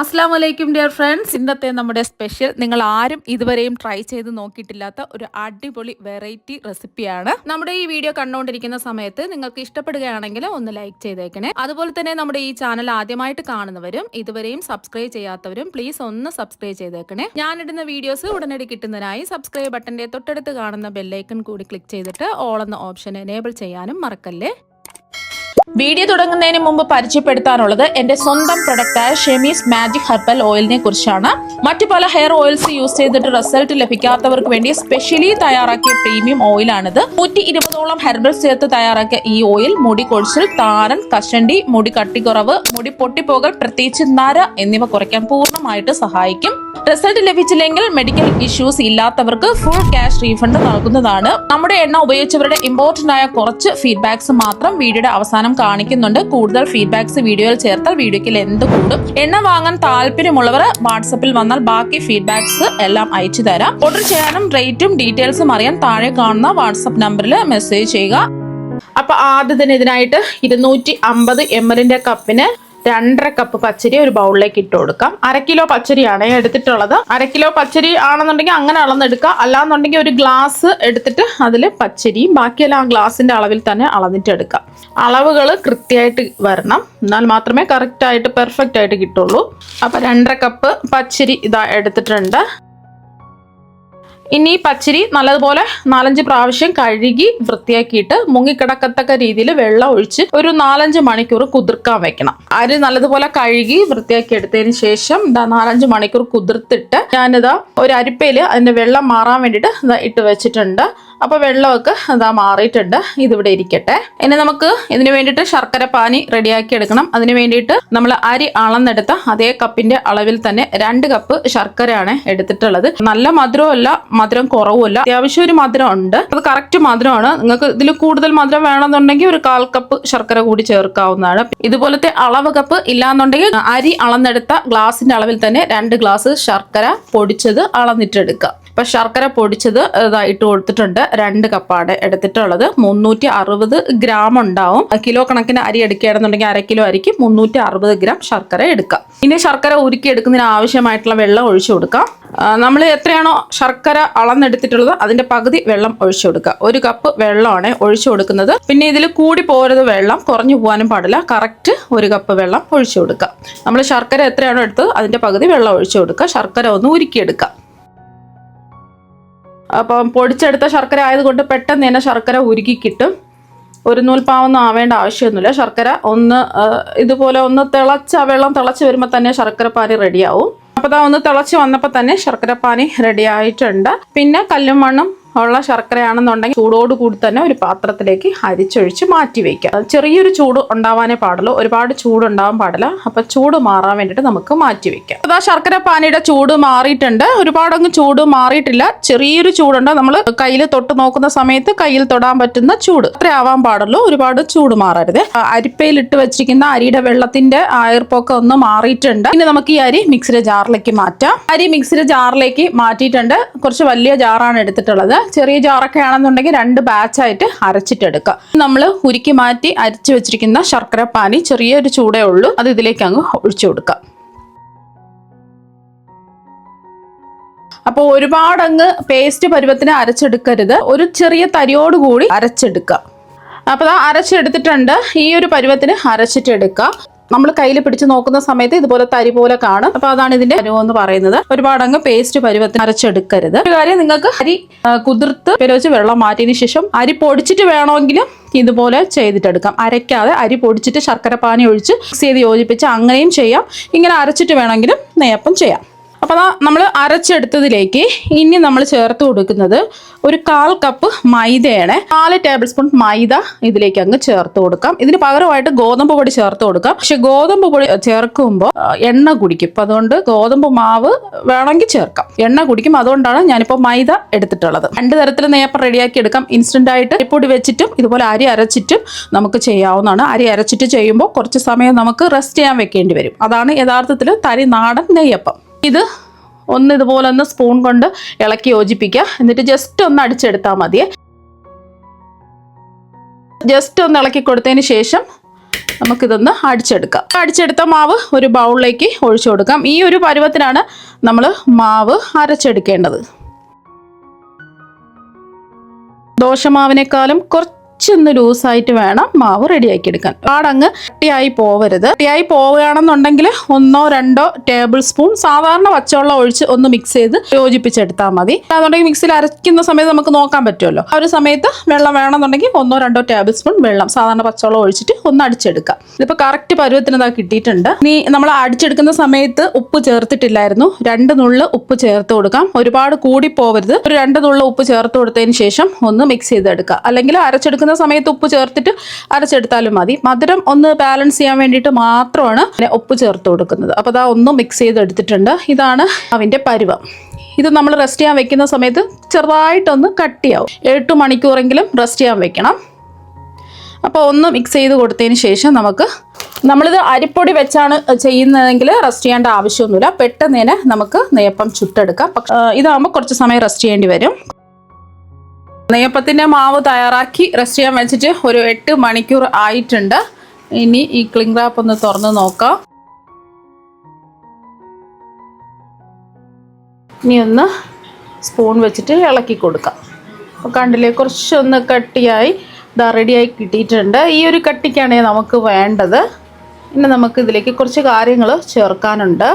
അസ്സലാമു അലൈക്കും dear friends. ഇന്നത്തെ നമ്മുടെ സ്പെഷ്യൽ നിങ്ങൾ ആരും ഇതുവരെയും ട്രൈ ചെയ്ത് നോക്കിയിട്ടില്ലാത്ത ഒരു അടിപൊളി വെറൈറ്റി റെസിപ്പിയാണ്. നമ്മുടെ ഈ വീഡിയോ കണ്ടുകൊണ്ടിരിക്കുന്ന സമയത്ത് നിങ്ങൾക്ക് ഇഷ്ടപ്പെടുകയാണെങ്കിൽ ഒന്ന് ലൈക്ക് ചെയ്തേക്കണേ. അതുപോലെ തന്നെ നമ്മുടെ ഈ ചാനൽ ആദ്യമായിട്ട് കാണുന്നവരും ഇതുവരെയും സബ്സ്ക്രൈബ് ചെയ്യാത്തവരും പ്ലീസ് ഒന്ന് സബ്സ്ക്രൈബ് ചെയ്തേക്കണേ. ഞാനിടുന്ന വീഡിയോസ് ഉടനടി കിട്ടുന്നതിനായി സബ്സ്ക്രൈബ് ബട്ടന്റെ തൊട്ടടുത്ത് കാണുന്ന ബെല്ലൈക്കൺ കൂടി ക്ലിക്ക് ചെയ്തിട്ട് ഓൾ എന്ന ഓപ്ഷൻ എനേബിൾ ചെയ്യാനും മറക്കല്ലേ. വീഡിയോ തുടങ്ങുന്നതിന് മുമ്പ് പരിചയപ്പെടുത്താനുള്ളത് എന്റെ സ്വന്തം പ്രൊഡക്റ്റായ ഷെമീസ് മാജിക് ഹെർബൽ ഓയിലിനെ കുറിച്ചാണ്. മറ്റു പല ഹെയർ ഓയിൽസ് യൂസ് ചെയ്തിട്ട് റിസൾട്ട് ലഭിക്കാത്തവർക്ക് വേണ്ടി സ്പെഷ്യലി തയ്യാറാക്കിയ പ്രീമിയം ഓയിലാണിത്. 120ഓളം ഹെർബൽസ് ചേർത്ത് തയ്യാറാക്കിയ ഈ ഓയിൽ മുടി കൊഴിച്ചിൽ, താരൻ, കഷണ്ടി, മുടി കട്ടിക്കുറവ്, മുടി പൊട്ടിപ്പോകൽ, പ്രത്യേകിച്ച് നര എന്നിവ കുറയ്ക്കാൻ പൂർണ്ണമായിട്ട് സഹായിക്കും. റിസൾട്ട് ലഭിച്ചില്ലെങ്കിൽ മെഡിക്കൽ ഇഷ്യൂസ് ഇല്ലാത്തവർക്ക് ഫുൾ ക്യാഷ് റീഫണ്ട് നൽകുന്നതാണ്. നമ്മുടെ എണ്ണ ഉപയോഗിച്ചവരുടെ ഇമ്പോർട്ടന്റ് ആയ കുറച്ച് ഫീഡ്ബാക്സ് മാത്രം വീഡിയോയുടെ അവസാനം കാണിക്കുന്നുണ്ട്. കൂടുതൽ ഫീഡ്ബാക്സ് വീഡിയോയിൽ ചേർത്താൽ വീഡിയോയ്ക്ക് ലെന്ത് കൂടും. എണ്ണ വാങ്ങാൻ താല്പര്യമുള്ളവർ വാട്സപ്പിൽ വന്നാൽ ബാക്കി ഫീഡ്ബാക്സ് എല്ലാം അയച്ചു തരാം. ഓർഡർ ചെയ്യാനും റേറ്റും ഡീറ്റെയിൽസും അറിയാൻ താഴെ കാണുന്ന വാട്സപ്പ് നമ്പറിൽ മെസ്സേജ് ചെയ്യുക. അപ്പൊ ആദ്യം തന്നെ ഇതിനായിട്ട് 250 ml കപ്പിന് 2.5 കപ്പ് പച്ചരി ഒരു ബൗളിലേക്ക് ഇട്ട് കൊടുക്കാം. 1/2 കിലോ പച്ചരിയാണ് എടുത്തിട്ടുള്ളത്. 1/2 കിലോ പച്ചരി ആണെന്നുണ്ടെങ്കിൽ അങ്ങനെ അളന്നെടുക്കുക. അല്ലാന്നുണ്ടെങ്കിൽ ഒരു ഗ്ലാസ് എടുത്തിട്ട് അതിൽ പച്ചരിയും ബാക്കിയെല്ലാം ആ ഗ്ലാസിന്റെ അളവിൽ തന്നെ അളന്നിട്ട് എടുക്കാം. അളവുകൾ കൃത്യമായിട്ട് വരണം, എന്നാൽ മാത്രമേ കറക്റ്റ് ആയിട്ട് പെർഫെക്റ്റ് ആയിട്ട് കിട്ടുള്ളൂ. അപ്പൊ 2.5 കപ്പ് പച്ചരി ഇതാ എടുത്തിട്ടുണ്ട്. ഇനി പച്ചരി നല്ലതുപോലെ 4-5 പ്രാവശ്യം കഴുകി വൃത്തിയാക്കിയിട്ട് മുങ്ങിക്കിടക്കത്തക്ക രീതിയിൽ വെള്ളം ഒഴിച്ച് ഒരു 4-5 മണിക്കൂർ കുതിർക്കാൻ വെക്കണം. അരി നല്ലതുപോലെ കഴുകി വൃത്തിയാക്കി എടുത്തതിന് ശേഷം 4-5 മണിക്കൂർ കുതിർത്തിട്ട് ഞാനിതാ ഒരു അരിപ്പയില് അതിന്റെ വെള്ളം മാറാൻ വേണ്ടിയിട്ട് ഇട്ട് വെച്ചിട്ടുണ്ട്. അപ്പൊ വെള്ളമൊക്കെ മാറിയിട്ടുണ്ട്. ഇതിവിടെ ഇരിക്കട്ടെ. ഇനി നമുക്ക് ഇതിന് വേണ്ടിയിട്ട് ശർക്കര പാനി റെഡിയാക്കി എടുക്കണം. അതിന് വേണ്ടിയിട്ട് നമ്മൾ അരി അളന്നെടുത്ത അതേ കപ്പിന്റെ അളവിൽ തന്നെ 2 കപ്പ് ശർക്കരയാണ് എടുത്തിട്ടുള്ളത്. നല്ല മധുരമല്ല, മധുരം കുറവുമല്ല, അത്യാവശ്യം ഒരു മധുരം ഉണ്ട്. അത് കറക്റ്റ് മധുരമാണ്. നിങ്ങൾക്ക് ഇതിൽ കൂടുതൽ മധുരം വേണമെന്നുണ്ടെങ്കിൽ ഒരു 1/4 കപ്പ് ശർക്കര കൂടി ചേർക്കാവുന്നതാണ്. ഇതുപോലത്തെ അളവ് കപ്പ് ഇല്ലാന്നുണ്ടെങ്കിൽ അരി അളന്നെടുത്ത ഗ്ലാസിന്റെ അളവിൽ തന്നെ 2 ഗ്ലാസ് ശർക്കര പൊടിച്ചത് അളന്നിട്ടെടുക്കുക. ഇപ്പൊ ശർക്കര പൊടിച്ചത് ഇട്ട് കൊടുത്തിട്ടുണ്ട്. 2 കപ്പാണ് എടുത്തിട്ടുള്ളത്. 360 ഗ്രാം ഉണ്ടാവും. കിലോ കണക്കിന് അരി എടുക്കുകയാണെന്നുണ്ടെങ്കിൽ 1/2 കിലോ അരിക്ക് 360 ഗ്രാം ശർക്കര എടുക്കാം. ഇനി ശർക്കര ഉരുക്കി എടുക്കുന്നതിന് ആവശ്യമായിട്ടുള്ള വെള്ളം ഒഴിച്ചു കൊടുക്കാം. നമ്മൾ എത്രയാണോ ശർക്കര അളന്നെടുത്തിട്ടുള്ളത് അതിന്റെ പകുതി വെള്ളം ഒഴിച്ചു കൊടുക്കുക. 1 കപ്പ് വെള്ളമാണ് ഒഴിച്ചു കൊടുക്കുന്നത്. പിന്നെ ഇതിൽ കൂടി പോരുത്, വെള്ളം കുറഞ്ഞു പോകാനും പാടില്ല. കറക്റ്റ് 1 കപ്പ് വെള്ളം ഒഴിച്ചു കൊടുക്കുക. നമ്മൾ ശർക്കര എത്രയാണോ എടുത്തത് അതിന്റെ പകുതി വെള്ളം ഒഴിച്ചു കൊടുക്കുക. ശർക്കര ഒന്ന് ഉരുക്കിയെടുക്കാം. അപ്പം പൊടിച്ചെടുത്ത ശർക്കര ആയതുകൊണ്ട് പെട്ടെന്ന് തന്നെ ശർക്കര ഉരുക്കി കിട്ടും. ഒരു നൂൽപ്പാവൊന്നും ആവേണ്ട ആവശ്യമൊന്നുമില്ല. ശർക്കര ഒന്ന് ഇതുപോലെ ഒന്ന് വെള്ളം തിളച്ച് വരുമ്പോൾ തന്നെ ശർക്കര പാനി റെഡിയാവും. അപ്പോൾ ഒന്ന് തിളച്ച് വന്നപ്പോൾ തന്നെ ശർക്കര പാനി റെഡി ആയിട്ടുണ്ട്. പിന്നെ കല്ലും മണ്ണും ഉള്ള ശർക്കരയാണെന്നുണ്ടെങ്കിൽ ചൂടോട് കൂടി തന്നെ ഒരു പാത്രത്തിലേക്ക് അരിച്ചൊഴിച്ച് മാറ്റി വയ്ക്കുക. ചെറിയൊരു ചൂട് ഉണ്ടാവാനേ പാടുള്ളൂ, ഒരുപാട് ചൂടുണ്ടാവാൻ പാടില്ല. അപ്പൊ ചൂട് മാറാൻ വേണ്ടിയിട്ട് നമുക്ക് മാറ്റി വെക്കാം. അതാ ശർക്കര പാനിയുടെ ചൂട് മാറിയിട്ടുണ്ട്. ഒരുപാടങ്ങ് ചൂട് മാറിയിട്ടില്ല, ചെറിയൊരു ചൂടുണ്ട്. നമ്മൾ കയ്യിൽ തൊട്ട് നോക്കുന്ന സമയത്ത് കയ്യിൽ തൊടാൻ പറ്റുന്ന ചൂട് അത്ര ആവാൻ പാടുള്ളൂ, ഒരുപാട് ചൂട് മാറരുത്. അരിപ്പയിലിട്ട് വെച്ചിരിക്കുന്ന അരിയുടെ വെള്ളത്തിന്റെ ആയർപ്പൊക്കെ ഒന്ന് മാറിയിട്ടുണ്ട്. ഇനി നമുക്ക് ഈ അരി മിക്സിയുടെ ജാറിലേക്ക് മാറ്റാം. അരി മിക്സിയുടെ ജാറിലേക്ക് മാറ്റിയിട്ടുണ്ട്. കുറച്ച് വലിയ ജാറാണ് എടുത്തിട്ടുള്ളത്. ചെറിയ ജാറൊക്കെ ആണെന്നുണ്ടെങ്കിൽ 2 ബാച്ചായിട്ട് അരച്ചിട്ടെടുക്കുക. നമ്മൾ ഉരുക്കി മാറ്റി അരച്ചു വെച്ചിരിക്കുന്ന ശർക്കര പാനി ചെറിയൊരു ചൂടേ ഉള്ളൂ, അത് ഇതിലേക്ക് അങ്ങ് ഒഴിച്ചു കൊടുക്കുക. അപ്പോൾ ഒരുപാടങ്ങ് പേസ്റ്റ് പരുവത്തിന് അരച്ചെടുക്കരുത്, ഒരു ചെറിയ തരിയോടുകൂടി അരച്ചെടുക്കുക. അപ്പോൾ അരച്ചെടുത്തിട്ടുണ്ട്. ഈ ഒരു പരുവത്തിന് അരച്ചിട്ടെടുക്കുക. നമ്മൾ കയ്യിൽ പിടിച്ച് നോക്കുന്ന സമയത്ത് ഇതുപോലെ തരി പോലെ കാണും. അപ്പൊ അതാണ് ഇതിന്റെ പരുവെന്ന് പറയുന്നത്. ഒരുപാടങ്ങ് പേസ്റ്റ് പരുവത്തിന് അരച്ചെടുക്കരുത്. ഒരു കാര്യം, നിങ്ങൾക്ക് അരി കുതിർത്ത് വെച്ച് വെള്ളം മാറ്റിയതിന് ശേഷം അരി പൊടിച്ചിട്ട് വേണമെങ്കിലും ഇതുപോലെ ചെയ്തിട്ടെടുക്കാം. അരയ്ക്കാതെ അരി പൊടിച്ചിട്ട് ശർക്കര പാനി ഒഴിച്ച് മിക്സ് ചെയ്ത് യോജിപ്പിച്ച് അങ്ങനെയും ചെയ്യാം. ഇങ്ങനെ അരച്ചിട്ട് വേണമെങ്കിലും നെയ്യപ്പം ചെയ്യാം. അപ്പോൾ നമ്മൾ അരച്ചെടുത്തതിലേക്ക് ഇനി നമ്മൾ ചേർത്ത് കൊടുക്കുന്നത് ഒരു 1/4 കപ്പ് മൈദയാണ്. 4 ടേബിൾ സ്പൂൺ മൈദ ഇതിലേക്ക് അങ്ങ് ചേർത്ത് കൊടുക്കാം. ഇതിന് പകരമായിട്ട് ഗോതമ്പ് പൊടി ചേർത്ത് കൊടുക്കാം. പക്ഷെ ഗോതമ്പ് പൊടി ചേർക്കുമ്പോൾ എണ്ണ കുടിക്കും. അപ്പം അതുകൊണ്ട് ഗോതമ്പ് മാവ് വേണമെങ്കിൽ ചേർക്കാം, എണ്ണ കുടിക്കും. അതുകൊണ്ടാണ് ഞാനിപ്പോൾ മൈദ എടുത്തിട്ടുള്ളത്. 2 തരത്തിൽ നെയ്യപ്പം റെഡിയാക്കി എടുക്കാം. ഇൻസ്റ്റന്റ് ആയിട്ട് അരിപ്പൊടി വെച്ചിട്ടും ഇതുപോലെ അരി അരച്ചിട്ടും നമുക്ക് ചെയ്യാവുന്നതാണ്. അരി അരച്ചിട്ട് ചെയ്യുമ്പോൾ കുറച്ച് സമയം നമുക്ക് റെസ്റ്റ് ചെയ്യാൻ വെക്കേണ്ടി വരും. അതാണ് യഥാർത്ഥത്തിൽ തനി നാടൻ നെയ്യപ്പം. ഇത് ഒന്ന് ഇതുപോലെ ഒന്ന് സ്പൂൺ കൊണ്ട് ഇളക്കി യോജിപ്പിക്കുക. എന്നിട്ട് ജസ്റ്റ് ഒന്ന് അടിച്ചെടുത്താൽ മതിയെ. ജസ്റ്റ് ഒന്ന് ഇളക്കി കൊടുത്തതിന് ശേഷം നമുക്കിതൊന്ന് അടിച്ചെടുക്കാം. അടിച്ചെടുത്ത മാവ് ഒരു ബൗളിലേക്ക് ഒഴിച്ചു കൊടുക്കാം. ഈ ഒരു പരുവത്തിനാണ് നമ്മൾ മാവ് അരച്ചെടുക്കേണ്ടത്. ദോശമാവിനേക്കാളും കുറച്ചൊന്ന് ലൂസായിട്ട് വേണം മാവ് റെഡിയാക്കി എടുക്കാൻ. പാടങ്ങ് കട്ടിയായി പോവരുത്. കട്ടിയായി പോവുകയാണെന്നുണ്ടെങ്കിൽ 1-2 ടേബിൾ സ്പൂൺ സാധാരണ പച്ചവെള്ളം ഒഴിച്ച് ഒന്ന് മിക്സ് ചെയ്ത് യോജിപ്പിച്ചെടുത്താൽ മതി. അതെന്നുണ്ടെങ്കിൽ മിക്സിയിൽ അരയ്ക്കുന്ന സമയത്ത് നമുക്ക് നോക്കാൻ പറ്റുമല്ലോ. ആ ഒരു സമയത്ത് വെള്ളം വേണമെന്നുണ്ടെങ്കിൽ 1-2 ടേബിൾ സ്പൂൺ വെള്ളം സാധാരണ പച്ചവെള്ളം ഒഴിച്ചിട്ട് ഒന്ന് അടിച്ചെടുക്കാം. ഇതിപ്പോൾ കറക്റ്റ് പരുവത്തിന് ഇതാ കിട്ടിയിട്ടുണ്ട്. ഇനി നമ്മൾ അടിച്ചെടുക്കുന്ന സമയത്ത് ഉപ്പ് ചേർത്തിട്ടില്ലായിരുന്നു. 2 നുള്ള് ഉപ്പ് ചേർത്ത് കൊടുക്കാം. ഒരുപാട് കൂടി പോവരുത്. ഒരു 2 നുള്ള് ഉപ്പ് ചേർത്ത് കൊടുത്തതിന് ശേഷം ഒന്ന് മിക്സ് ചെയ്തെടുക്കുക. അല്ലെങ്കിൽ അരച്ചെടുക്കുന്ന സമയത്ത് ഉപ്പ് ചേർത്തിട്ട് അരച്ചെടുത്താലും മതി. മധുരം ഒന്ന് ബാലൻസ് ചെയ്യാൻ വേണ്ടിയിട്ട് മാത്രമാണ് ഉപ്പ് ചേർത്ത് കൊടുക്കുന്നത്. അപ്പോൾ അതാ ഒന്ന് മിക്സ് ചെയ്തെടുത്തിട്ടുണ്ട്. ഇതാണ് അതിൻ്റെ പരുവം. ഇത് നമ്മൾ റെസ്റ്റ് ചെയ്യാൻ വെക്കുന്ന സമയത്ത് ചെറുതായിട്ടൊന്ന് കട്ടിയാവും. 8 മണിക്കൂറെങ്കിലും റെസ്റ്റ് ചെയ്യാൻ വെക്കണം. അപ്പോൾ ഒന്ന് മിക്സ് ചെയ്ത് കൊടുത്തതിന് ശേഷം നമ്മളിത് അരിപ്പൊടി വെച്ചാണ് ചെയ്യുന്നതെങ്കിൽ റെസ്റ്റ് ചെയ്യേണ്ട ആവശ്യമൊന്നുമില്ല. പെട്ടെന്ന് തന്നെ നമുക്ക് നെയ്യപ്പം ചുട്ടെടുക്കാം. പക്ഷേ ഇതാകുമ്പോൾ കുറച്ച് സമയം റെസ്റ്റ് ചെയ്യേണ്ടി വരും. നെയ്യപ്പത്തിൻ്റെ മാവ് തയ്യാറാക്കി റെസ്റ്റ് ചെയ്യാൻ വെച്ചിട്ട് ഒരു 8 മണിക്കൂർ ആയിട്ടുണ്ട്. ഇനി ഈ ക്ലിംഗ് റാപ്പ് ഒന്ന് തുറന്ന് നോക്കാം. ഇനി ഒന്ന് സ്പൂൺ വെച്ചിട്ട് ഇളക്കി കൊടുക്കാം. അപ്പോൾ കണ്ടില്ലേ, കുറച്ചൊന്ന് കട്ടിയായി ഇതാ റെഡിയായി കിട്ടിയിട്ടുണ്ട്. ഈ ഒരു കട്ടിക്കാണ് നമുക്ക് വേണ്ടത്. ഇനി നമുക്ക് ഇതിലേക്ക് കുറച്ച് കാര്യങ്ങൾ ചേർക്കാനുണ്ട്.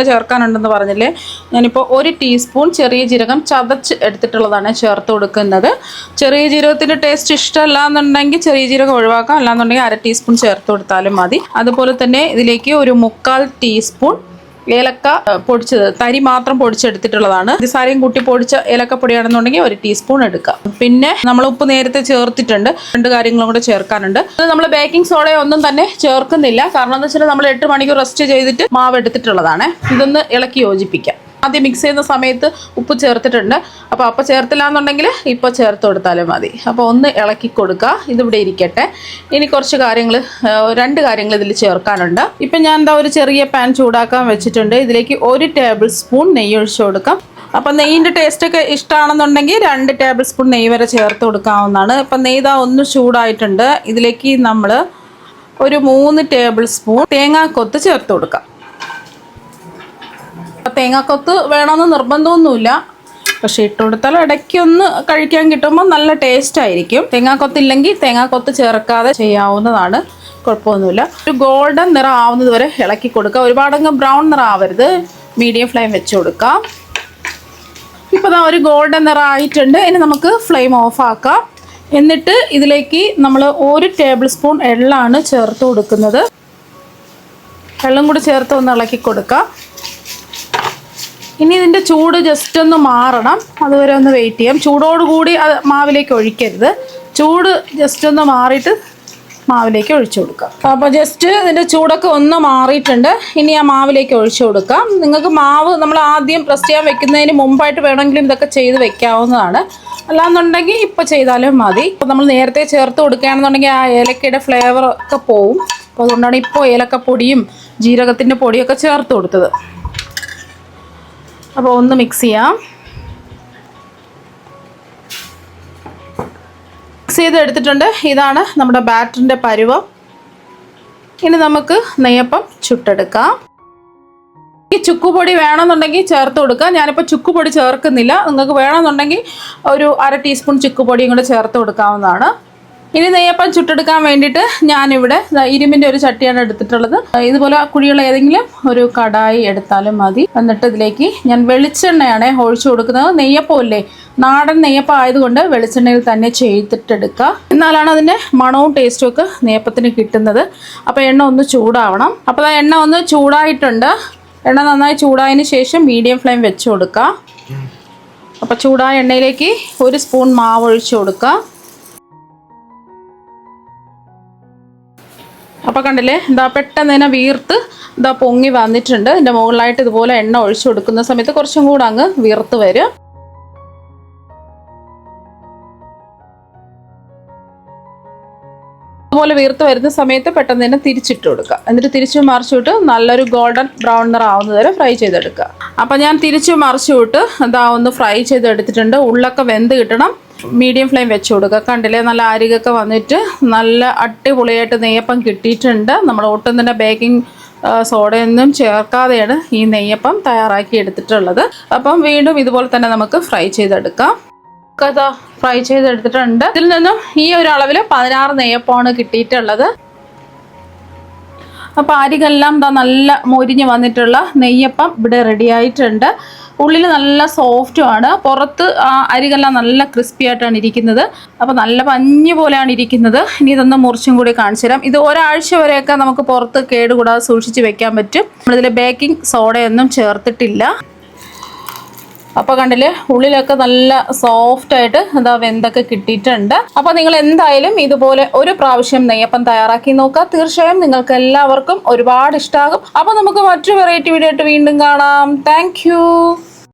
ചേർക്കാനുണ്ടെന്ന് പറഞ്ഞില്ലേ, ഞാനിപ്പോൾ 1 ടീസ്പൂൺ ചെറിയ ജീരകം ചതച്ച് എടുത്തിട്ടുള്ളതാണ് ചേർത്ത് കൊടുക്കുന്നത്. ചെറിയ ജീരകത്തിൻ്റെ ടേസ്റ്റ് ഇഷ്ടമല്ല എന്നുണ്ടെങ്കിൽ ചെറിയ ജീരകം ഒഴിവാക്കാം. അല്ലാന്നുണ്ടെങ്കിൽ 1/2 ടീസ്പൂൺ ചേർത്ത് കൊടുത്താലും മതി. അതുപോലെ തന്നെ ഇതിലേക്ക് ഒരു 1/4 ടീസ്പൂൺ ഏലക്ക പൊടിച്ചത്, തരി മാത്രം പൊടിച്ചെടുത്തിട്ടുള്ളതാണ്. സാരിയും കൂട്ടി പൊടിച്ച ഏലക്കപ്പൊടിയാണെന്നുണ്ടെങ്കിൽ 1 ടീസ്പൂൺ എടുക്കാം. പിന്നെ നമ്മൾ ഉപ്പ് നേരത്തെ ചേർത്തിട്ടുണ്ട്. 2 കാര്യങ്ങളും കൂടെ ചേർക്കാനുണ്ട്. അത് നമ്മൾ ബേക്കിംഗ് സോഡ ഒന്നും തന്നെ ചേർക്കുന്നില്ല. കാരണം എന്താ വെച്ചാൽ നമ്മൾ 8 മണിക്കൂർ റെസ്റ്റ് ചെയ്തിട്ട് മാവ് എടുത്തിട്ടുള്ളതാണ്. ഇതൊന്ന് ഇളക്കി യോജിപ്പിക്കാം. ആദ്യം മിക്സ് ചെയ്യുന്ന സമയത്ത് ഉപ്പ് ചേർത്തിട്ടുണ്ട്. അപ്പോൾ ചേർത്തില്ല എന്നുണ്ടെങ്കിൽ ഇപ്പോൾ ചേർത്ത് കൊടുത്താലും മതി. അപ്പോൾ ഒന്ന് ഇളക്കി കൊടുക്കുക. ഇതിവിടെ ഇരിക്കട്ടെ. ഇനി കുറച്ച് കാര്യങ്ങൾ 2 കാര്യങ്ങൾ ഇതിൽ ചേർക്കാനുണ്ട്. ഇപ്പം ഞാൻ ഒരു ചെറിയ പാൻ ചൂടാക്കാൻ വെച്ചിട്ടുണ്ട്. ഇതിലേക്ക് 1 ടേബിൾ സ്പൂൺ നെയ്യ് ഒഴിച്ചു കൊടുക്കാം. അപ്പം നെയ്യിൻ്റെ ടേസ്റ്റൊക്കെ ഇഷ്ടമാണെന്നുണ്ടെങ്കിൽ 2 ടേബിൾ സ്പൂൺ നെയ്യ് വരെ ചേർത്ത് കൊടുക്കാവുന്നതാണ്. ഇപ്പം നെയ്യ് ഒന്ന് ചൂടായിട്ടുണ്ട്. ഇതിലേക്ക് നമ്മൾ ഒരു 3 ടേബിൾ സ്പൂൺ തേങ്ങാക്കൊത്ത് ചേർത്ത് കൊടുക്കാം. തേങ്ങാക്കൊത്ത് വേണമെന്ന് നിർബന്ധമൊന്നുമില്ല. പക്ഷേ ഇട്ട് കൊടുത്താൽ ഇടയ്ക്കൊന്ന് കഴിക്കാൻ കിട്ടുമ്പോൾ നല്ല ടേസ്റ്റ് ആയിരിക്കും. തേങ്ങാക്കൊത്തില്ലെങ്കിൽ തേങ്ങാക്കൊത്ത് ചേർക്കാതെ ചെയ്യാവുന്നതാണ്. കുഴപ്പമൊന്നുമില്ല. ഒരു ഗോൾഡൻ നിറം ആവുന്നത് വരെ ഇളക്കി കൊടുക്കുക. ഒരുപാടങ്ങ് ബ്രൗൺ നിറം ആവരുത്. മീഡിയം ഫ്ലെയിം വെച്ച് കൊടുക്കാം. ഇപ്പോൾ ഒരു ഗോൾഡൻ നിറം ആയിട്ടുണ്ട്. ഇനി നമുക്ക് ഫ്ലെയിം ഓഫ് ആക്കാം. എന്നിട്ട് ഇതിലേക്ക് നമ്മൾ 1 ടേബിൾ സ്പൂൺ എള്ളാണ് ചേർത്ത് കൊടുക്കുന്നത്. എള്ളും കൂടി ചേർത്ത് ഒന്ന് ഇളക്കി കൊടുക്കാം. ഇനി ഇതിൻ്റെ ചൂട് ജസ്റ്റ് ഒന്ന് മാറണം. അതുവരെ ഒന്ന് വെയിറ്റ് ചെയ്യാം. ചൂടോടുകൂടി അത് മാവിലേക്ക് ഒഴിക്കരുത്. ചൂട് ജസ്റ്റ് ഒന്ന് മാറിയിട്ട് മാവിലേക്ക് ഒഴിച്ചു കൊടുക്കാം. അപ്പോൾ ജസ്റ്റ് ഇതിൻ്റെ ചൂടൊക്കെ ഒന്ന് മാറിയിട്ടുണ്ട്. ഇനി ആ മാവിലേക്ക് ഒഴിച്ചു കൊടുക്കാം. നിങ്ങൾക്ക് മാവ് നമ്മൾ ആദ്യം റെസ്റ്റ് ചെയ്യാൻ വെക്കുന്നതിന് മുമ്പായിട്ട് വേണമെങ്കിലും ഇതൊക്കെ ചെയ്ത് വെക്കാവുന്നതാണ്. അല്ലാന്നുണ്ടെങ്കിൽ ഇപ്പോൾ ചെയ്താലും മതി. അപ്പോൾ നമ്മൾ നേരത്തെ ചേർത്ത് കൊടുക്കുകയാണെന്നുണ്ടെങ്കിൽ ആ ഏലക്കയുടെ ഫ്ലേവർ ഒക്കെ പോവും. അപ്പോൾ അതുകൊണ്ടാണ് ഇപ്പോൾ ഏലക്കപ്പൊടിയും ജീരകത്തിൻ്റെ പൊടിയൊക്കെ ചേർത്ത് കൊടുത്തത്. അപ്പോൾ ഒന്ന് മിക്സ് ചെയ്യാം. മിക്സ് ചെയ്ത് എടുത്തിട്ടുണ്ട്. ഇതാണ് നമ്മുടെ ബാറ്ററിൻ്റെ പരുവം. ഇനി നമുക്ക് നെയ്യപ്പം ചുട്ടെടുക്കാം. ഈ ചുക്കുപൊടി വേണമെന്നുണ്ടെങ്കിൽ ചേർത്ത് കൊടുക്കുക. ഞാനിപ്പോൾ ചുക്കുപൊടി ചേർക്കുന്നില്ല. നിങ്ങൾക്ക് വേണമെന്നുണ്ടെങ്കിൽ ഒരു 1/2 ടീസ്പൂൺ ചുക്കുപൊടിയും കൂടെ ചേർത്ത് കൊടുക്കാവുന്നതാണ്. ഇനി നെയ്യപ്പം ചുട്ടെടുക്കാൻ വേണ്ടിയിട്ട് ഞാനിവിടെ ഇരുമ്പിൻ്റെ ഒരു ചട്ടിയാണ് എടുത്തിട്ടുള്ളത്. ഇതുപോലെ കുഴിയുള്ള ഏതെങ്കിലും ഒരു കടായി എടുത്താലും മതി. എന്നിട്ട് ഇതിലേക്ക് ഞാൻ വെളിച്ചെണ്ണയാണ് ഒഴിച്ചു കൊടുക്കുന്നത്. നെയ്യപ്പമില്ലേ, നാടൻ നെയ്യപ്പം ആയതുകൊണ്ട് വെളിച്ചെണ്ണയിൽ തന്നെ ചെയ്തിട്ടെടുക്കുക. എന്നാലാണ് അതിൻ്റെ മണവും ടേസ്റ്റും ഒക്കെ നെയ്യപ്പത്തിന് കിട്ടുന്നത്. അപ്പോൾ എണ്ണ ഒന്ന് ചൂടാവണം. അപ്പോൾ ആ എണ്ണ ഒന്ന് ചൂടായിട്ടുണ്ട്. എണ്ണ നന്നായി ചൂടായതിന് ശേഷം മീഡിയം ഫ്ലെയിം വെച്ച് കൊടുക്കുക. അപ്പോൾ ചൂടായ എണ്ണയിലേക്ക് 1 സ്പൂൺ മാവ് ഒഴിച്ചു കൊടുക്കുക. അപ്പോൾ കണ്ടില്ലേ, പെട്ടെന്ന് തന്നെ വീർത്ത് പൊങ്ങി വന്നിട്ടുണ്ട്. ഇതിൻ്റെ മുകളിലായിട്ട് ഇതുപോലെ എണ്ണ ഒഴിച്ചു കൊടുക്കുന്ന സമയത്ത് കുറച്ചും കൂടെ അങ്ങ് വീർത്ത് വരും. അതുപോലെ വീർത്ത് വരുന്ന സമയത്ത് പെട്ടെന്ന് തന്നെ തിരിച്ചിട്ട് കൊടുക്കുക. എന്നിട്ട് തിരിച്ചു മറിച്ചിട്ട് നല്ലൊരു ഗോൾഡൻ ബ്രൗൺ നിറം ആവുന്നത് വരെ ഫ്രൈ ചെയ്തെടുക്കുക. അപ്പോൾ ഞാൻ തിരിച്ചു മറിച്ചിട്ട് ഒന്ന് ഫ്രൈ ചെയ്തെടുത്തിട്ടുണ്ട്. ഉള്ളൊക്കെ വെന്ത് കിട്ടണം. മീഡിയം ഫ്ലെയിം വെച്ച് കൊടുക്കുക. കണ്ടില്ലേ, നല്ല അരികൊക്കെ വന്നിട്ട് നല്ല അടിപൊളിയായിട്ട് നെയ്യപ്പം കിട്ടിയിട്ടുണ്ട്. നമ്മൾ ഒട്ടും തന്നെ ബേക്കിംഗ് സോഡയൊന്നും ചേർക്കാതെയാണ് ഈ നെയ്യപ്പം തയ്യാറാക്കി എടുത്തിട്ടുള്ളത്. അപ്പം വീണ്ടും ഇതുപോലെ തന്നെ നമുക്ക് ഫ്രൈ ചെയ്തെടുക്കാം. ഫ്രൈ ചെയ്തെടുത്തിട്ടുണ്ട്. ഇതിൽ നിന്നും ഈ ഒരു അളവിൽ 16 നെയ്യപ്പമാണ് കിട്ടിയിട്ടുള്ളത്. അപ്പോൾ അരികെല്ലാം നല്ല മൊരിഞ്ഞ് വന്നിട്ടുള്ള നെയ്യപ്പം ഇവിടെ റെഡി ആയിട്ടുണ്ട്. ഉള്ളിൽ നല്ല സോഫ്റ്റുമാണ്, പുറത്ത് അരികെല്ലാം നല്ല ക്രിസ്പി ആയിട്ടാണ് ഇരിക്കുന്നത്. അപ്പോൾ നല്ല പഞ്ഞി പോലെയാണ് ഇരിക്കുന്നത്. ഇനി ഇതൊന്ന് മുറിച്ചും കൂടി കാണിച്ചു തരാം. ഇത് ഒരാഴ്ച വരെയൊക്കെ നമുക്ക് പുറത്ത് കേടുകൂടാതെ സൂക്ഷിച്ച് വെക്കാൻ പറ്റും. നമ്മളിതിൽ ബേക്കിംഗ് സോഡയൊന്നും ചേർത്തിട്ടില്ല. അപ്പോൾ കണ്ടില്ലേ, ഉള്ളിലൊക്കെ നല്ല സോഫ്റ്റായിട്ട് വെന്തൊക്കെ കിട്ടിയിട്ടുണ്ട്. അപ്പോൾ നിങ്ങൾ എന്തായാലും ഇതുപോലെ ഒരു പ്രാവശ്യം നെയ്യപ്പം തയ്യാറാക്കി നോക്കുക. തീർച്ചയായും നിങ്ങൾക്ക് എല്ലാവർക്കും ഒരുപാട് ഇഷ്ടമാകും. അപ്പോൾ നമുക്ക് മറ്റൊരു വെറൈറ്റി വീഡിയോ ആയിട്ട് വീണ്ടും കാണാം. താങ്ക്